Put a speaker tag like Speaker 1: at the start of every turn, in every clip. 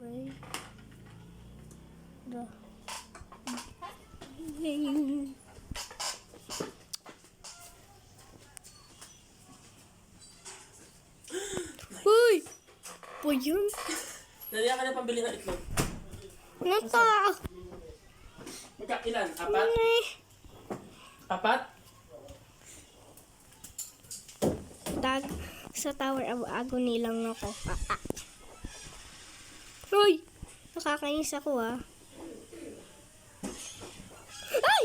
Speaker 1: Okay. The Uy! Po yun?
Speaker 2: Naliyan ka na pambili ng itlog.
Speaker 1: Nata!
Speaker 2: Ilan? Apat? Apat?
Speaker 1: Sa Tower of Agony lang ako. Uy! Nakakainis ako Ay!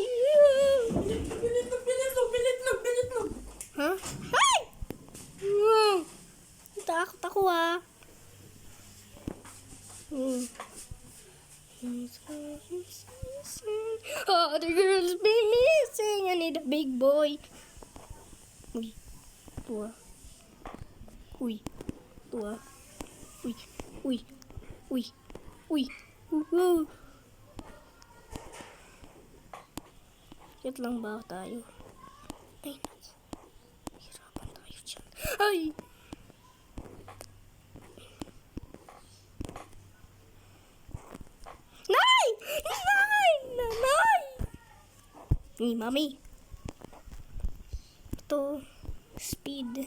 Speaker 2: Bilitlog!
Speaker 1: Ha? Ay! Takot ako Oh, the girls be missing. I need a big boy. Uy. Tua. Uy. Tua. Uy. Uy. Uy. Uy. Kit lang ba tayo? Ay, naku. Hirapan tayo dyan. Ay! Nay! Nay! Nay! Hey, mami. Ito. Speed.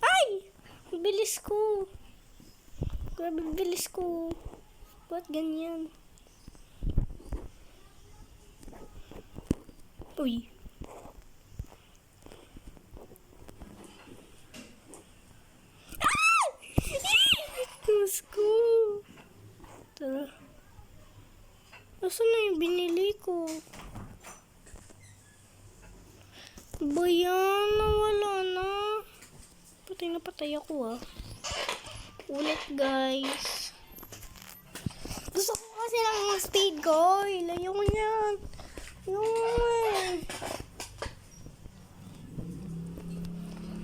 Speaker 1: Ay! Bilis ko. Grabe, bilis ko. Ba't ganyan? Uy. Ah! Diyos ko. Tara. Nasaan na yung binili ko? Ba yan? Nawala na. Patay na patay ako Ulit guys. Gusto ko kasi lang yung speed ko. Ilayo ko yan.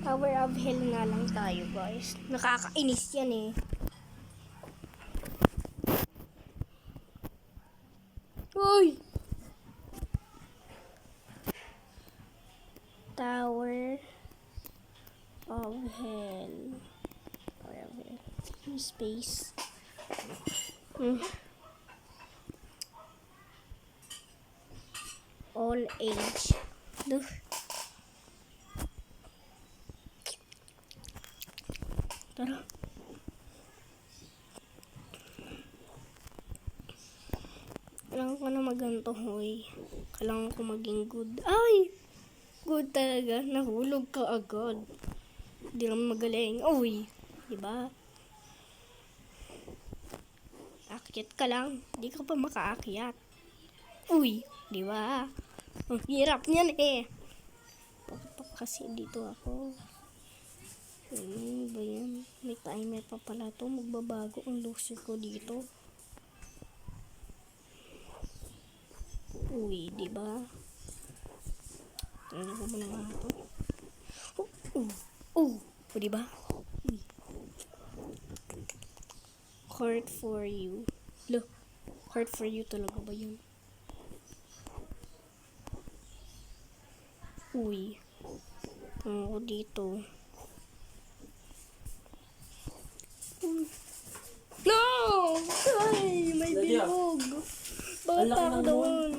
Speaker 1: Tower of Hell na lang tayo guys. Nakakainis yan Uy! Tower of Hell. Tower of Hell. Space. All age. Duh. Tara. Kailangan ko na maganto, hoy. Kailangan ko maging good. Ay! Good talaga. Nahulog ka agad. Hindi naman magaling. Uy! Diba? Akyat ka lang. Hindi ka pa makaakyat. Uy! Diba? Ang hirap niyan Bakit kasi dito ako? Ano ba yan? May timer pa pala to. Magbabago ang loser ko dito. Uy, diba? Ano ko muna nga ito? Diba? Heart for you. Look. Heart for you talaga ba yun? Uy. Ano ko dito? No! Ay, may bilog. Bakit ako doon?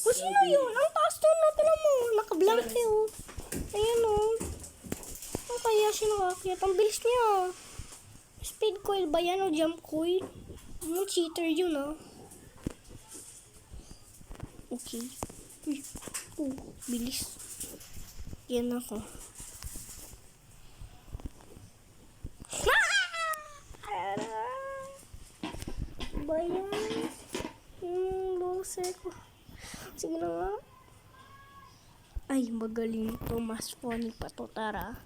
Speaker 1: O, sino yun? Ang taas doon na pala mo. Naka-blank Ayan Ang kaya siya nakakyat? Ang bilis niya. Speed coil ba yan o jump coil? Cheater yun Okay. Uy. Bilis. Yan ako. Ba yan? Loser ko. Sige na nga. Ay, magaling to. Mas funny pa to. Tara.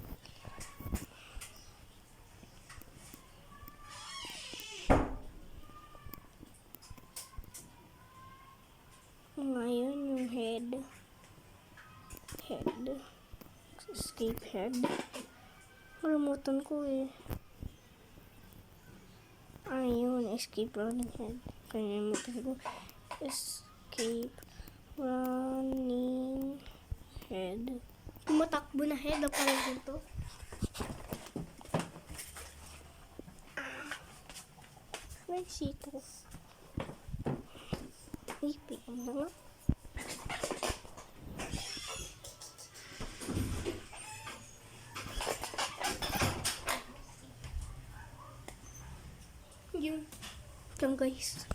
Speaker 1: Ngayon yung head. Escape head. Kalimutan ko Ayun, escape running head. Kalimutan ko. Escape running head. Tumatakbo na head. Parang dito. May sito. Ipin na nga. Yun. Yan guys.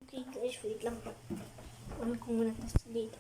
Speaker 1: Okay guys, wait lang po. Ano ko muna dito.